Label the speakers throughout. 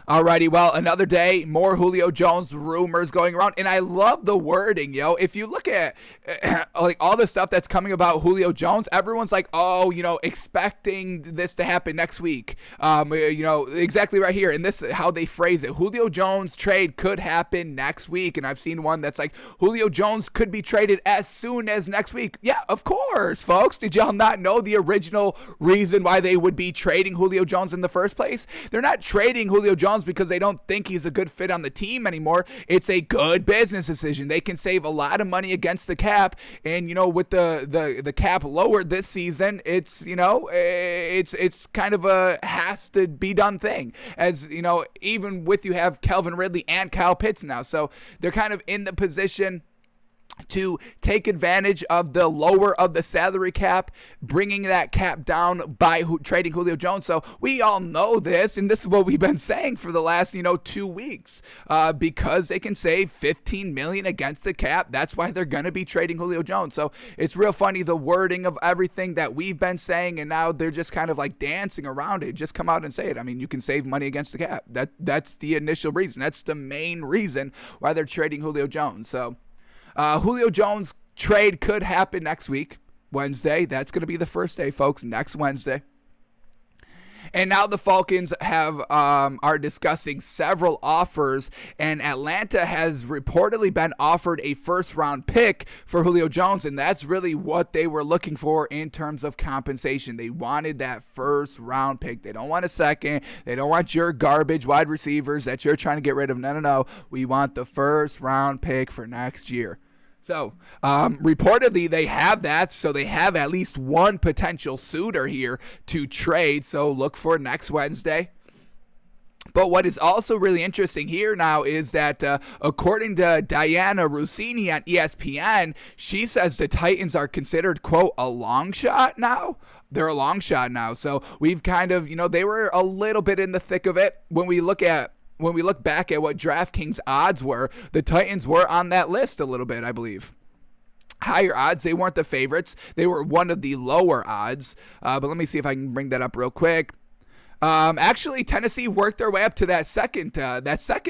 Speaker 1: Alrighty, well, another day, more Julio Jones rumors going around, and I love the wording, yo. If you look at like all the stuff that's coming about Julio Jones, everyone's like, oh, expecting this to happen next week. Exactly right here, and this is how they phrase it. Julio Jones trade could happen next week, and I've seen one that's like, Julio Jones could be traded as soon as next week. Yeah, of course, folks. Did y'all not know the original reason why they would be trading Julio Jones in the first place? They're not trading Julio Jones because they don't think he's a good fit on the team anymore. It's a good business decision. They can save a lot of money against the cap, and with the cap lowered this season, it's kind of a has to be done thing. As even with you have Calvin Ridley and Kyle Pitts now, so they're kind of in the position to take advantage of the lower of the salary cap, bringing that cap down by trading Julio Jones. So we all know this, and this is what we've been saying for the last 2 weeks, because they can save $15 million against the cap. That's why they're going to be trading Julio Jones. So it's real funny, the wording of everything that we've been saying, and now they're just kind of like dancing around it. Just come out and say it. I mean, you can save money against the cap. That's the initial reason. That's the main reason why they're trading Julio Jones. So Julio Jones trade could happen next week, Wednesday. That's going to be the first day, folks, next Wednesday. And now the Falcons are discussing several offers, and Atlanta has reportedly been offered a first-round pick for Julio Jones, and that's really what they were looking for in terms of compensation. They wanted that first-round pick. They don't want a second. They don't want your garbage wide receivers that you're trying to get rid of. No. We want the first-round pick for next year. So, reportedly, they have that, so they have at least one potential suitor here to trade, so look for next Wednesday. But what is also really interesting here now is that according to Diana Rossini on ESPN, she says the Titans are considered, quote, a long shot now. They're a long shot now, so we've kind of, they were a little bit in the thick of it. When we look back at what DraftKings odds were, the Titans were on that list a little bit, I believe. Higher odds. They weren't the favorites. They were one of the lower odds. But let me see if I can bring that up real quick. Actually, Tennessee worked their way up to that second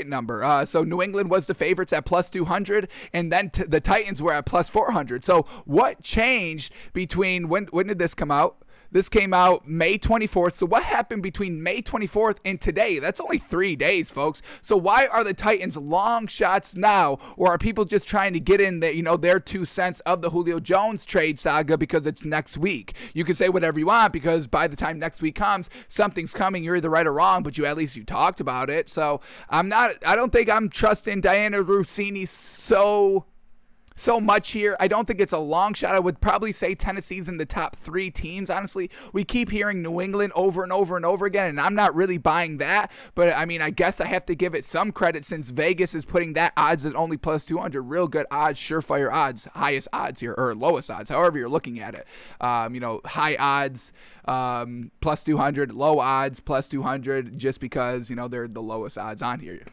Speaker 1: number. So New England was the favorites at plus 200, and then the Titans were at plus 400. So what changed between when did this come out? This came out May 24th. So what happened between May 24th and today? That's only 3 days, folks. So why are the Titans long shots now? Or are people just trying to get in their 2 cents of the Julio Jones trade saga because it's next week? You can say whatever you want, because by the time next week comes, something's coming. You're either right or wrong, but at least you talked about it. So I don't think I'm trusting Diana Rossini so much here. I don't think it's a long shot. I would probably say Tennessee's in the top 3 teams. Honestly, we keep hearing New England over and over and over again, and I'm not really buying that. But I mean, I guess I have to give it some credit since Vegas is putting that odds at only plus 200. Real good odds, surefire odds, highest odds here, or lowest odds, however you're looking at it. High odds, plus 200, low odds, plus 200, just because, they're the lowest odds on here.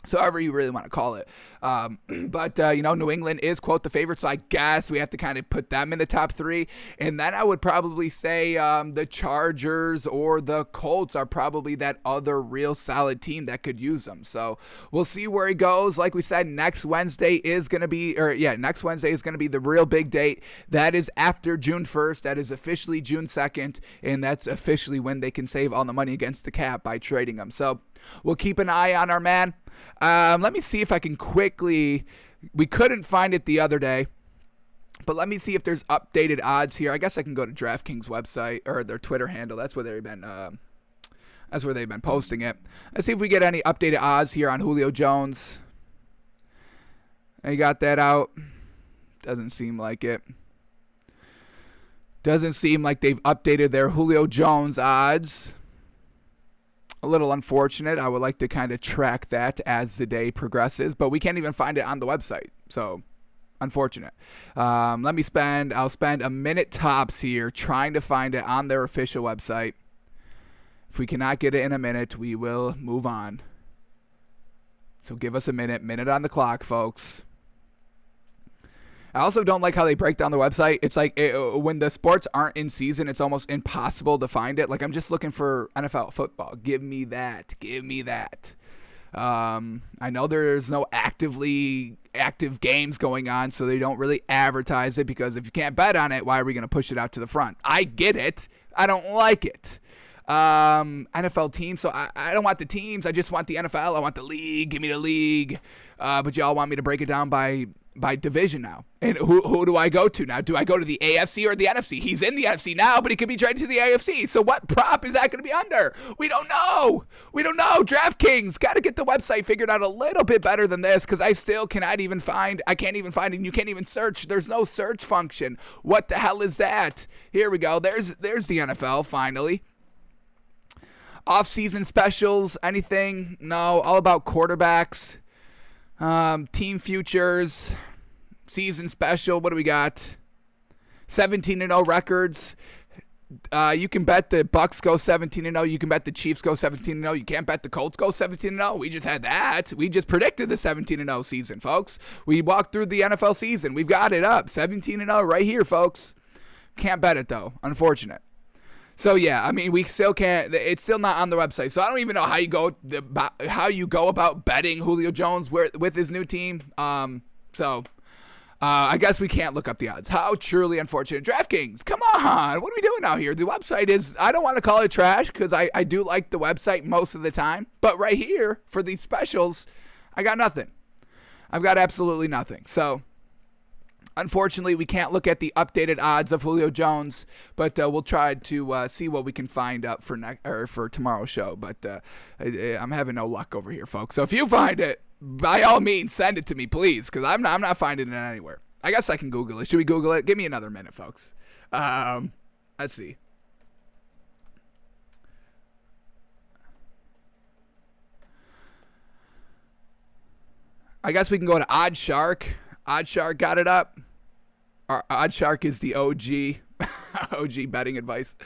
Speaker 1: So however you really want to call it. But New England is, quote, the favorite, so I guess we have to kind of put them in the top 3. And then I would probably say the Chargers or the Colts are probably that other real solid team that could use them. So we'll see where he goes. Like we said, next Wednesday is going to be the real big date. That is after June 1st. That is officially June 2nd. And that's officially when they can save all the money against the cap by trading them. So we'll keep an eye on our man. Let me see if I can quickly. We couldn't find it the other day, but let me see if there's updated odds here. I guess I can go to DraftKings website or their Twitter handle. That's where they've been. That's where they've been posting it. Let's see if we get any updated odds here on Julio Jones. They got that out. Doesn't seem like it. Doesn't seem like they've updated their Julio Jones odds. A little unfortunate. I would like to kind of track that as the day progresses, but we can't even find it on the website. So, unfortunate. I'll spend a minute tops here trying to find it on their official website. If we cannot get it in a minute, we will move on. So give us a minute on the clock, folks. I also don't like how they break down the website. It's like when the sports aren't in season, it's almost impossible to find it. Like, I'm just looking for NFL football. Give me that. Give me that. I know there's no active games going on, so they don't really advertise it, because if you can't bet on it, why are we going to push it out to the front? I get it. I don't like it. NFL teams, so I don't want the teams. I just want the NFL. I want the league. Give me the league. But y'all want me to break it down by division now. And who do I go to now? Do I go to the AFC or the NFC? He's in the NFC now, but he could be traded to the AFC. So what prop is that going to be under? We don't know. DraftKings, got to get the website figured out a little bit better than this, because I still can't even find, and you can't even search. There's no search function. What the hell is that? Here we go. There's the NFL, finally. Off-season specials, anything? No, all about quarterbacks. Team futures, season special. What do we got? 17-0 records. You can bet the Bucks go 17-0. You can bet the Chiefs go 17-0. You can't bet the Colts go 17-0. We just had that. We just predicted the 17-0 season, folks. We walked through the NFL season. We've got it up. 17-0 right here, folks. Can't bet it, though. Unfortunate. So yeah, I mean, we still can't. It's still not on the website. So I don't even know how you go about betting Julio Jones with his new team. I guess we can't look up the odds. How truly unfortunate. DraftKings, come on. What are we doing out here? The website is, I don't want to call it trash, because I do like the website most of the time. But right here, for these specials, I got nothing. I've got absolutely nothing. So unfortunately, we can't look at the updated odds of Julio Jones, but we'll try to see what we can find up for tomorrow's show. But I'm having no luck over here, folks. So if you find it, by all means, send it to me, please, because I'm not finding it anywhere. I guess I can Google it. Should we Google it? Give me another minute, folks. Let's see. I guess we can go to OddsShark. OddsShark got it up. OddsShark is the OG betting advice.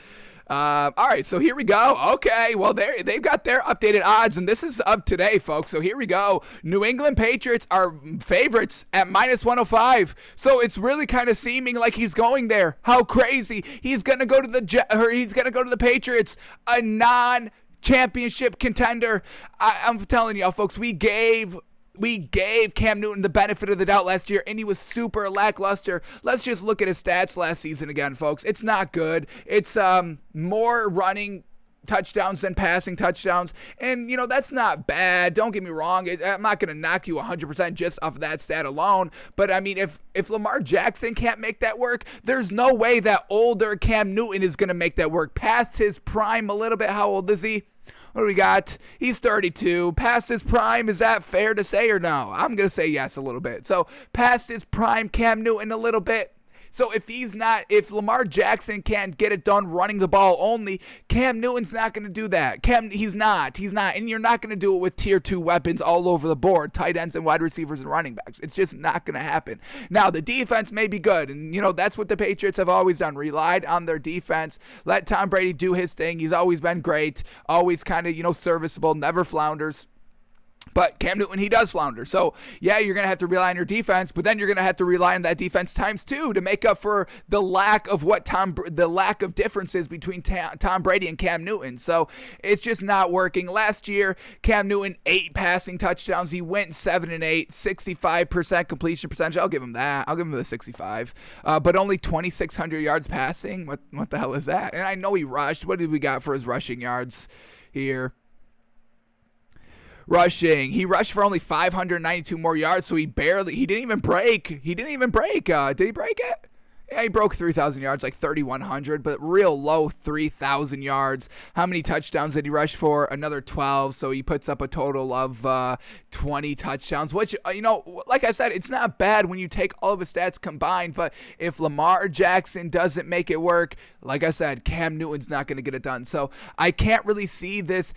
Speaker 1: All right, so here we go. Okay, well, they've got their updated odds, and this is of today, folks. So here we go. New England Patriots are favorites at -105. So it's really kind of seeming like he's going there. How crazy! He's gonna go to the Patriots, a non-championship contender. I'm telling y'all, folks, we gave Cam Newton the benefit of the doubt last year, and he was super lackluster. Let's just look at his stats last season again, folks. It's not good. It's more running touchdowns than passing touchdowns, and that's not bad. Don't get me wrong. I'm not going to knock you 100% just off of that stat alone, but I mean, if Lamar Jackson can't make that work, there's no way that older Cam Newton is going to make that work. Past his prime a little bit. How old is he? What do we got? He's 32. Past his prime, is that fair to say or no? I'm going to say yes a little bit. So past his prime, Cam Newton a little bit. So if Lamar Jackson can't get it done running the ball only, Cam Newton's not going to do that. He's not. And you're not going to do it with tier 2 weapons all over the board, tight ends and wide receivers and running backs. It's just not going to happen. Now, the defense may be good, and that's what the Patriots have always done, relied on their defense, let Tom Brady do his thing. He's always been great, always kind of, serviceable, never flounders. But Cam Newton, he does flounder. So, yeah, you're going to have to rely on your defense, but then you're going to have to rely on that defense times 2 to make up for the lack of differences between Tom Brady and Cam Newton. So, it's just not working. Last year, Cam Newton, 8 passing touchdowns. He went 7-8, 65% completion percentage. I'll give him that. I'll give him the 65. But only 2,600 yards passing. What the hell is that? And I know he rushed. What did we got for his rushing yards here? Rushing. He rushed for only 592 more yards, so he didn't even break. Did he break it? Yeah, he broke 3,000 yards, like 3,100, but real low 3,000 yards. How many touchdowns did he rush for? Another 12, so he puts up a total of 20 touchdowns, which, like I said, it's not bad when you take all of his stats combined, but if Lamar Jackson doesn't make it work, like I said, Cam Newton's not going to get it done. So I can't really see this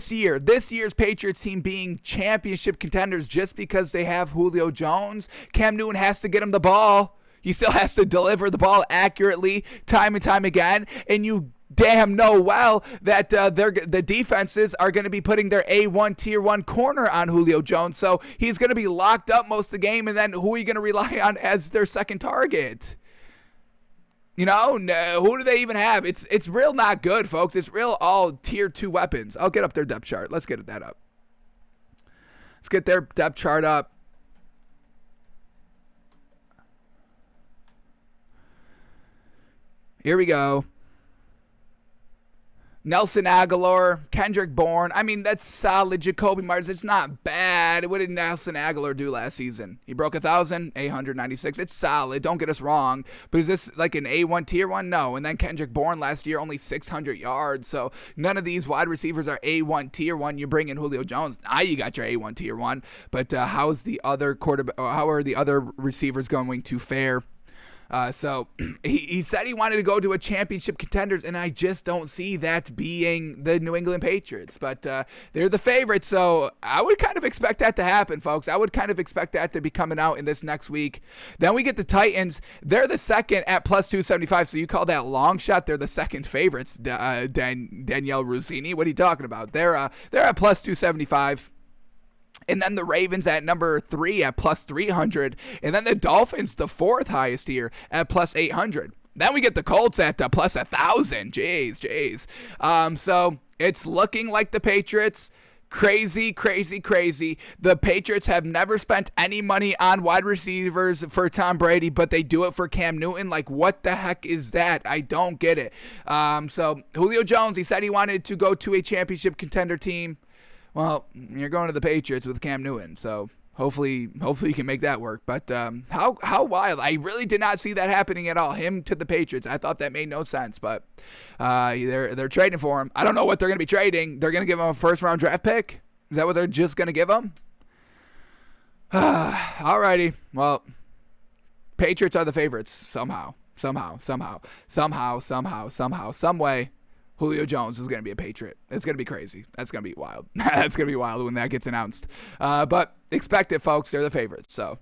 Speaker 1: year's Patriots team being championship contenders just because they have Julio Jones. Cam Newton has to get him the ball. He still has to deliver the ball accurately time and time again, and you damn know well that the defenses are going to be putting their A1 tier 1 corner on Julio Jones. So he's going to be locked up most of the game. And then who are you going to rely on as their second target? No, who do they even have? It's real not good, folks. It's real all tier 2 weapons. I'll get up their depth chart. Let's get that up. Let's get their depth chart up. Here we go. Nelson Aguilar, Kendrick Bourne. I mean, that's solid. Jacoby Myers, it's not bad. What did Nelson Aguilar do last season? He broke 1,000, 896. It's solid. Don't get us wrong. But is this like an A1 tier 1? No. And then Kendrick Bourne last year, only 600 yards. So none of these wide receivers are A1 tier 1. You bring in Julio Jones. Now you got your A1 tier 1. But how are the other receivers going to fare? So he said he wanted to go to a championship contenders, and I just don't see that being the New England Patriots. But they're the favorites, so I would kind of expect that to happen, folks. I would kind of expect that to be coming out in this next week. Then we get the Titans. They're the second at plus 275, so you call that long shot. They're the second favorites, Danielle Rossini. What are you talking about? They're at plus 275. And then the Ravens at number 3 at plus 300. And then the Dolphins, the fourth highest here, at plus 800. Then we get the Colts at plus 1,000. Jeez. So it's looking like the Patriots. Crazy. The Patriots have never spent any money on wide receivers for Tom Brady, but they do it for Cam Newton. Like, what the heck is that? I don't get it. So Julio Jones, he said he wanted to go to a championship contender team. Well, you're going to the Patriots with Cam Newton, so hopefully you can make that work. But how wild! I really did not see that happening at all. Him to the Patriots, I thought that made no sense. But they're trading for him. I don't know what they're going to be trading. They're going to give him a first-round draft pick. Is that what they're just going to give him? Alrighty. Well, Patriots are the favorites somehow, some way. Julio Jones is going to be a Patriot. It's going to be crazy. That's going to be wild. That's going to be wild when that gets announced. But expect it, folks. They're the favorites. So